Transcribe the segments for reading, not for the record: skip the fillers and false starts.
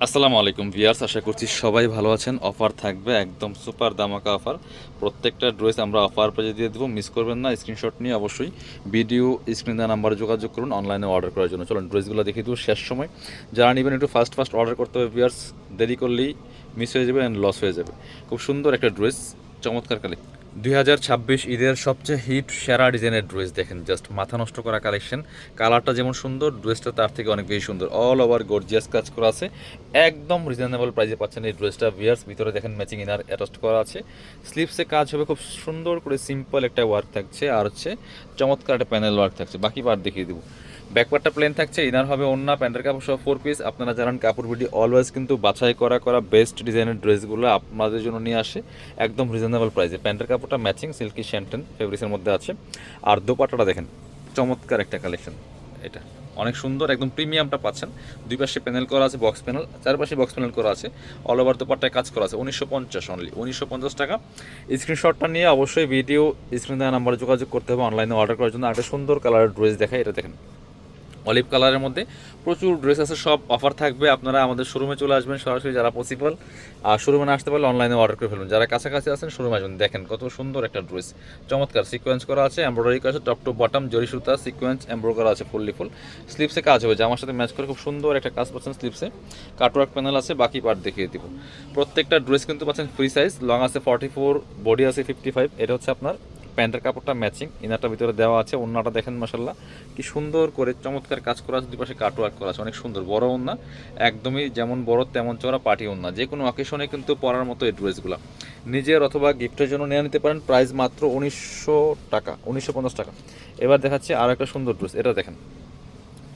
আসসালামু আলাইকুম ভিউয়ার্স, আশা করছি সবাই ভালো আছেন। অফার থাকবে একদম সুপার দামাকা অফার। প্রত্যেকটা ড্রেস আমরা অফার পেজে দিয়ে দেবো, মিস করবেন না। স্ক্রিনশট নিয়ে অবশ্যই ভিডিও স্ক্রিন দেওয়া নাম্বারে যোগাযোগ করুন অনলাইনে অর্ডার করার জন্য। চলুন ড্রেসগুলো দেখিয়ে দেবো শেষ সময়। যারা নেবেন একটু ফাস্ট অর্ডার করতে হবে ভিউয়ার্স, দেরি করলেই মিস হয়ে যাবে অ্যান্ড লস হয়ে যাবে। খুব সুন্দর একটা ড্রেস, চমৎকার কালেকশন। 2026 ঈদের সবচেয়ে হিট সেরা ডিজাইনের ড্রেস দেখেন, জাস্ট মাথা নষ্ট করা কালেকশন। কালারটা যেমন সুন্দর, ড্রেসটা তার থেকে অনেক বেশি সুন্দর। অল ওভার গর্জিয়াস কাজ করা আছে, একদম রিজনেবল প্রাইসে পাচ্ছেন এই ড্রেসটা ভিউয়ার্স। ভিতরে দেখেন ম্যাচিং ইনার অ্যাটাচ করা আছে। স্লিভসে কাজ হবে খুব সুন্দর করে, সিম্পল একটা ওয়ার্ক থাকছে, আর হচ্ছে চমৎকার একটা প্যানেল ওয়ার্ক থাকছে। বাকি পার্ট দেখিয়ে দেবো। ব্যাকপার্টটা প্লেন থাকছে, ইনার হবে ওন্না, প্যান্টের কাপড় সহ 4 পিস। আপনারা জানান কাপড় বিডি অলওয়েজ কিন্তু বাছাই করা বেস্ট ডিজাইনের ড্রেসগুলো আপনাদের জন্য নিয়ে আসে একদম রিজনেবল প্রাইসে। প্যান্টের কাপড়টা ম্যাচিং সিল্কি শ্যান্টেন ফেব্রিক্সের মধ্যে আছে। আর দোপাট্টাটা দেখেন, চমৎকার একটা কালেকশন। এটা অনেক সুন্দর, একদম প্রিমিয়ামটা পাচ্ছেন। দুই পাশে প্যানেল করা আছে, বক্স প্যানেল, চারপাশে বক্স প্যানেল করা আছে। অল ওভার দোপাট্টায় কাজ করা আছে। 1950 অনলি, 1950 টাকা। স্ক্রিনশটটা নিয়ে অবশ্যই ভিডিও স্ক্রিন দেওয়া নাম্বারে যোগাযোগ করতে হবে অনলাইনে অর্ডার করার জন্য। একটা সুন্দর কালারের ড্রেস দেখায়, এটা দেখেন অলিভ কালারের মধ্যে প্রচুর ড্রেস আছে, সব অফার থাকবে। আপনারা আমাদের শোরুমে চলে আসবেন সরাসরি যারা পসিবল, আর শোরুমে না আসতে পারলে অনলাইনে অর্ডার করে ফেলবেন। যারা কাছাকাছি আছেন শোরুমে আসবেন। দেখেন কত সুন্দর একটা ড্রেস, চমৎকার সিকোয়েন্স করা আছে, এমব্রয়ডারি করা আছে, টপ টু বটম জরি সুতা সিকোয়েন্স এমব্রয়ডারি করা আছে ফুল। স্লিপসে কাজ হবে, জামার সাথে ম্যাচ করে খুব সুন্দর একটা কাজ পাচ্ছেন। স্লিপসে কাটওয়ার্ক প্যানেল আছে, বাকি পার্ট দেখিয়ে দিব। প্রত্যেকটা ড্রেস কিন্তু পাচ্ছেন ফ্রি সাইজ, লং আছে 44, বডি আছে 55। এটা হচ্ছে আপনার প্যান্টের কাপড়টা ম্যাচিং, ইনারটা ভিতরে দেওয়া আছে। ওন্নাটা দেখেন মাশাল্লাহ কি সুন্দর করে চমৎকার কাজ করা আছে, দুপাশে কাটওয়ার্ক করা আছে, অনেক সুন্দর। বড় ওন্না, একদমই যেমন বড় তেমন চড়া পার্টি ওন্না। যে কোনো অকেশনে কিন্তু পরার মতো এই ড্রেসগুলো নিজের অথবা গিফটের জন্য নিয়ে নিতে পারেন। প্রাইস মাত্র 1900 টাকা, 1950 টাকা। এবার দেখাচ্ছি আরও একটা সুন্দর ড্রেস, এটা দেখেন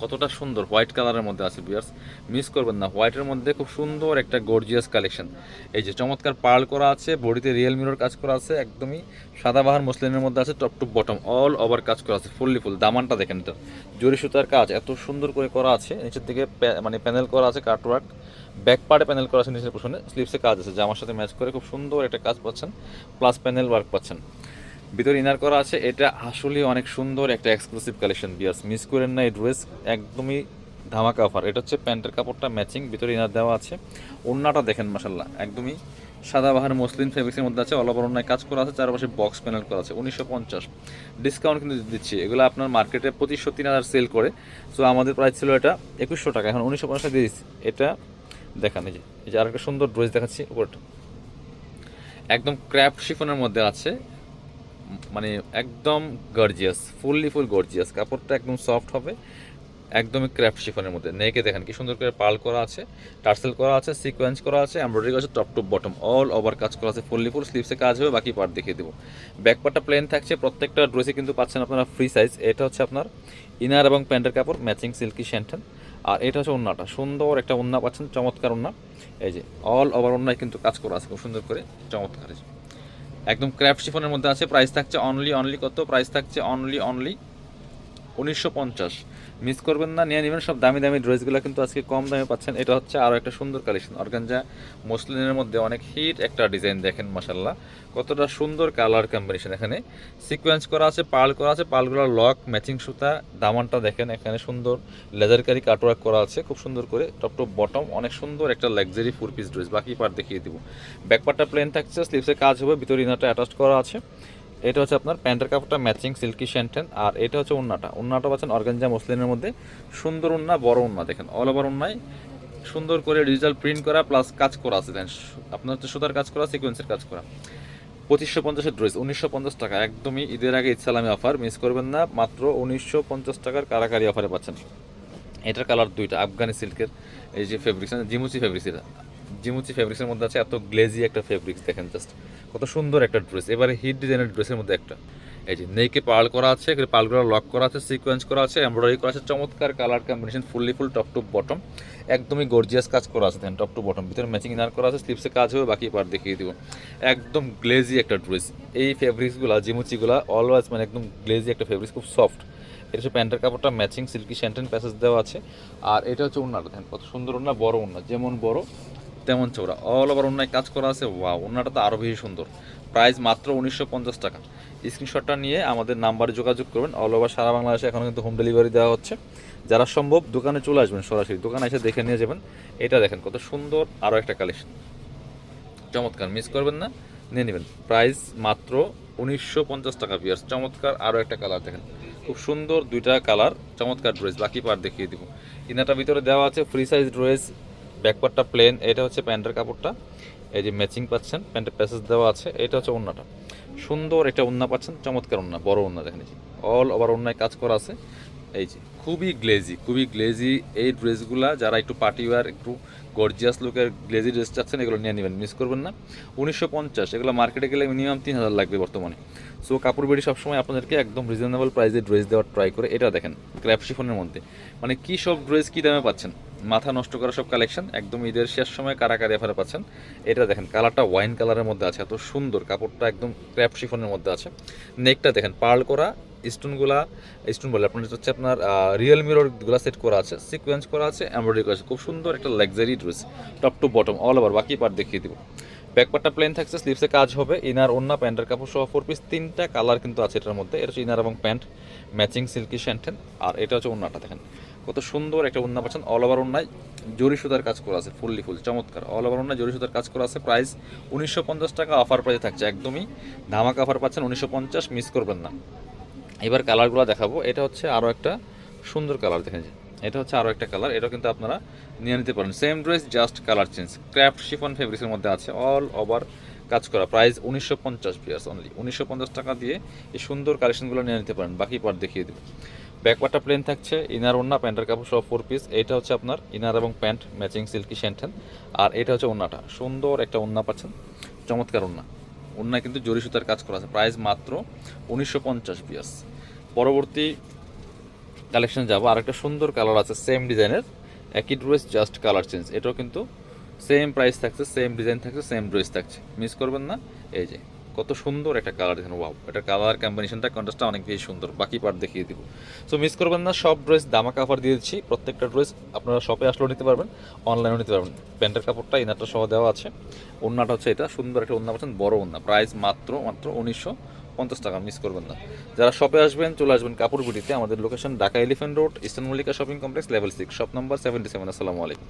কতটা সুন্দর, হোয়াইট কালারের মধ্যে আছে ভিউয়ার্স, মিস করবেন না। হোয়াইটের মধ্যে খুব সুন্দর একটা গর্জিয়াস কালেকশন। এই যে চমৎকার পার্ল করা আছে, বডিতে রিয়েল মিরর কাজ করা আছে, একদমই সাদাবাহার মসলিনের মধ্যে আছে। Top to bottom all over কাজ করা আছে ফুল। দামানটা দেখেন, এটা জরি সুতার কাজ এত সুন্দর করে করা আছে। নিচের দিকে মানে প্যানেল করা আছে কাটওয়ার্ক, ব্যাক পার্টে প্যানেল করা আছে, নিচের পোশনে স্লিপসে কাজ আছে। জামার সাথে ম্যাচ করে খুব সুন্দর একটা কাজ পাচ্ছেন, প্লাস প্যানেল ওয়ার্ক পাচ্ছেন। ভিতরে ইনার করা আছে। এটা আসলে অনেক সুন্দর একটা এক্সক্লুসিভ কালেকশন বিয়ার্স, মিস করেন না এই ড্রেস, একদমই ধামাকা অফার। এটা হচ্ছে প্যান্টের কাপড়টা ম্যাচিং, ভিতরে ইনার দেওয়া আছে। ওড়নাটা দেখেন মাশাল্লাহ, একদমই সাদাবাহার মসলিন ফেব্রিক্সের মধ্যে আছে। অল ওভার ওড়নায় কাজ করা আছে, চারপাশে বক্স প্যানেল করা আছে। 1950 ডিসকাউন্ট কিন্তু দিচ্ছি। এগুলো আপনার মার্কেটে 2500-3000 সেল করে, সো আমাদের প্রাইস ছিল এটা 2100 টাকা, এখন 1950 টাকা দিয়ে দিচ্ছি। এটা দেখান, এই যে আরেকটা সুন্দর ড্রেস দেখাচ্ছি। উপরটা একদম ক্র্যাপ শিফনের মধ্যে আছে, মানে একদম গর্জিয়াস, ফুল গর্জিয়াস। কাপড়টা একদম সফট হবে, একদমই ক্র্যাফট শিফনের মধ্যে। নেকে দেখেন কি সুন্দর করে পাল করা আছে, টার্সেল করা আছে, সিকোয়েন্স করা আছে, এমব্রয়ডারি করা আছে, top to bottom all over কাজ করা আছে ফুল। স্লিভসে কাজ হবে, বাকি পার্ট দেখিয়ে দেবো। ব্যাকপার্টটা প্লেন থাকছে। প্রত্যেকটা ড্রেসে কিন্তু পাচ্ছেন আপনারা ফ্রি সাইজ। এটা হচ্ছে আপনার ইনার এবং প্যান্টের কাপড় ম্যাচিং সিল্কি শ্যান্টেন। আর এটা হচ্ছে ওন্নাটা, সুন্দর একটা ওন্না পাচ্ছেন, চমৎকার ওন্না। এই যে অল ওভার ওন্নায় কিন্তু কাজ করা আছে খুব সুন্দর করে, চমৎকার। একদম ক্র্যাফট শিফনের মধ্যে আছে। প্রাইস থাকছে অনলি কত? প্রাইস থাকছে অনলি 1950। মিস করবেন না, নিয়ে নেবেন। সব দামি ড্রেসগুলো কিন্তু আজকে কম দামে পাচ্ছেন। এটা হচ্ছে আরও একটা সুন্দর কালেকশন, অর্গানজা মসলিনের মধ্যে অনেক হিট একটা ডিজাইন। দেখেন মাশাল্লাহ কতটা সুন্দর কালার কম্বিনেশন। এখানে সিকোয়েন্স করা আছে, পার্ল করা আছে, পার্লগুলোর লক ম্যাচিং সুতা। দামানটা দেখেন, এখানে সুন্দর লেজারকারি কাটওয়ার্ক করা আছে খুব সুন্দর করে, টপ টু বটম অনেক সুন্দর একটা লাক্সারি 4 পিস ড্রেস। বাকি পার্ট দেখিয়ে দিব। ব্যাকপার্টটা প্লেন থাকছে, স্লিভসে কাজ হবে, ভিতরে ইনারটা অ্যাটাচ করা আছে। এটা হচ্ছে আপনার প্যান্টের কাপড়টা ম্যাচিং সিল্কি শ্যান্টেন। আর এটা হচ্ছে ওন্নাটা পাচ্ছেন অর্গানজা মসলিনের মধ্যে, সুন্দর ওন্না, বড় ওন্না। দেখেন অল ওভার ওন্নায় সুন্দর করে ডিজিটাল প্রিন্ট করা প্লাস কাজ করা আছে। দেন আপনার হচ্ছে সুতার কাজ করা, সিকোয়েন্সের কাজ করা। 2550 ড্রেস, 1950 টাকা, একদমই ঈদের আগে ইসলামী অফার, মিস করবেন না। মাত্র 1950 টাকার কারাকারি অফারে পাচ্ছেন। এটার কালার দুইটা, আফগানি সিল্কের এই যে ফেব্রিক্স, জিমুচি ফেব্রিক্স। এটা জিমুচি ফেব্রিক্সের মধ্যে আছে, এত গ্লেজি একটা ফেব্রিক্স। দেখেন জাস্ট কত সুন্দর একটা ড্রেস, এবারে হিট ডিজাইনের ড্রেসের মধ্যে একটা। এই যে নেকে পার্ল করা আছে, পার্লগুলো লক করা আছে, সিকোয়েন্স করা আছে, এমব্রয়ডারি করা আছে, চমৎকার colour combination, full top to bottom, একদমই গর্জিয়াস কাজ করা আছে। দেন টপ টু বটম ভিতরে ম্যাচিং ইনার করা আছে, স্লিপসে কাজ হবে, বাকি পার্ট দেখিয়ে দিব। একদম গ্লেজি একটা ড্রেস। এই ফেব্রিক্সগুলো জিমুচিগুলো অলওয়েজ মানে একদম গ্লেজি একটা ফেব্রিক্স, খুব সফট। এটা হচ্ছে প্যান্টের কাপড়টা ম্যাচিং সিল্কি শ্যান্টেন প্যাসেজ দেওয়া আছে। আর এটা হচ্ছে ওন্নাটা, দেখেন কত সুন্দর ওন্না, বড় ওন্না, যেমন বড় তেমন চৌড়া, অল ওভার ওন্নায় কাজ করা আছে। ওয়াও, ওন্নাটা তো আরও বেশি সুন্দর। প্রাইস মাত্র 1950 টাকা। স্ক্রিনশটটা নিয়ে আমাদের নাম্বারে যোগাযোগ করবেন। অল ওভার সারা বাংলাদেশে এখন কিন্তু হোম ডেলিভারি দেওয়া হচ্ছে। যারা সম্ভব দোকানে চলে আসবেন, সরাসরি দোকানে এসে দেখে নিয়ে যাবেন। এটা দেখেন কত সুন্দর, আরও একটা কালেকশন, চমৎকার, মিস করবেন না, নিয়ে নেবেন। প্রাইস মাত্র 1950 টাকা ভিউয়ার্স। চমৎকার আরও একটা কালার দেখেন, খুব সুন্দর দুইটা কালার, চমৎকার ড্রেস। বাকি পার্ট দেখিয়ে দিব। ইনারটা ভিতরে দেওয়া আছে ফ্রি সাইজ ড্রেস, ব্যাকপার্টটা প্লেন, এটা হচ্ছে প্যান্টের কাপড়টা, এই যে ম্যাচিং পাচ্ছেন, প্যান্টের প্যাসেজ দেওয়া আছে। এটা হচ্ছে ওড়নাটা, সুন্দর একটা ওড়না পাচ্ছেন, চমৎকার ওড়না, বড় ওড়না দেখেন, এই যে অল ওভার ওড়নায় কাজ করা আছে। এই যে খুবই গ্লেজি, খুবই গ্লেজি এই ড্রেসগুলা। যারা একটু পার্টি ওয়্যার, একটু গর্জিয়াস লুকের গ্লেজি ড্রেস চাচ্ছেন, এগুলো নিয়ে নেবেন, মিস করবেন না। 1950, এগুলো মার্কেটে গেলে মিনিমাম 3000 লাগবে বর্তমানে। সো কাপড় বেড়ি সবসময় আপনাদেরকে একদম রিজনেবল প্রাইসে ড্রেস দেওয়ার ট্রাই করে। এটা দেখেন ক্র্যাপ শিফনের মধ্যে, মানে কী সব ড্রেস কী দামে পাচ্ছেন, মাথা নষ্ট করা সব কালেকশন, একদম ঈদের শেষ সময় কারাকারি অফারে পাচ্ছেন। এটা দেখেন কালারটা ওয়াইন কালারের মধ্যে আছে, এত সুন্দর কাপড়টা, একদম ক্র্যাপ শিফনের মধ্যে আছে। নেকটা দেখেন পার্ল করা, স্টোনগুলা, স্টোন বলে আপনার হচ্ছে আপনার রিয়েল মিররগুলো সেট করা আছে, সিকোয়েন্স করা আছে, এমব্রয়ডারি করা আছে, খুব সুন্দর একটা luxury dress, top to bottom all over. বাকি পার্ট দেখিয়ে দিব। ব্যাকপার্টটা প্লেন থাকছে, স্লিভসে কাজ হবে, ইনার ওন্না প্যান্টের কাপড় সহ 4 পিস, 3টা কালার কিন্তু আছে এটার মধ্যে। এটা হচ্ছে ইনার এবং প্যান্ট ম্যাচিং সিল্কি শ্যান্টেন, আর এটা হচ্ছে ওন্নাটা দেখেন কত সুন্দর একটা ওন্না পাচ্ছেন, অল ওভার ওন্নায় জরি সুতার কাজ করা আছে, ফুললি ফুল চমৎকার, অল ওভার ওন্নায় জরি সুতার কাজ করা আছে। প্রাইস 1950 টাকা, অফার প্রাইসে থাকছে, একদমই ধামাকা অফার পাচ্ছেন 1950, মিস করবেন না। এবার কালারগুলো দেখাবো। এটা হচ্ছে আরও একটা সুন্দর কালার দেখেন, এটা হচ্ছে আরও একটা কালার, এটা কিন্তু আপনারা নিয়ে নিতে পারেন। Same dress, just colour change, craft chiffon ফেব্রিক্সের মধ্যে আছে, অল ওভার কাজ করা। প্রাইস 1950 পিয়ার্স অনলি, 1950 টাকা দিয়ে এই সুন্দর কালেকশনগুলো নিয়ে নিতে পারেন। বাকি পার্ট দেখিয়ে দেবো। ব্যাকপার্টটা প্লেন থাকছে, ইনার ওন্না প্যান্টের কাপড় সহ 4 পিস। এটা হচ্ছে আপনার ইনার এবং প্যান্ট ম্যাচিং সিল্কি শ্যান্টেন, আর এটা হচ্ছে ওন্নাটা, সুন্দর একটা ওন্না পাচ্ছেন, চমৎকার ওন্না, ওন্নায় কিন্তু জরি সুতার কাজ করা আছে। প্রাইস মাত্র 1950 পিয়ার্স। পরবর্তী কালেকশন যাবো, আরেকটা সুন্দর কালার আছে, সেম ডিজাইনের, একই ড্রেস জাস্ট কালার চেঞ্জ। এটাও কিন্তু সেম প্রাইস থাকছে, সেম ডিজাইন থাকছে, সেম ড্রেস থাকছে, মিস করবেন না। এই যে কত সুন্দর একটা কালার দেখেন, ওয়াও, এটা কালার কম্বিনেশনটা, কন্ট্রাস্টটা অনেক বেশি সুন্দর। বাকি পার্ট দেখিয়ে দিব। সো মিস করবেন না, সব ড্রেস ধামাকা অফার দিয়ে দিচ্ছি। প্রত্যেকটা ড্রেস আপনারা শপে আসলেও নিতে পারবেন, অনলাইনেও নিতে পারবেন। প্যান্টের কাপড়টা ইনারটা সহ দেওয়া আছে, ওন্নাটা হচ্ছে এটা সুন্দর একটা ওন্না পাচ্ছেন, বড় ওন্না। প্রাইস মাত্র 1950 টাকা, মিস করবেন না। যারা শপে আসবেন চলে আসবেন কাপড় বুটিতে। আমাদের location Dhaka elephant road, eastern Mallika shopping complex, level 6, shop number 77। আসসালামু আলাইকুম।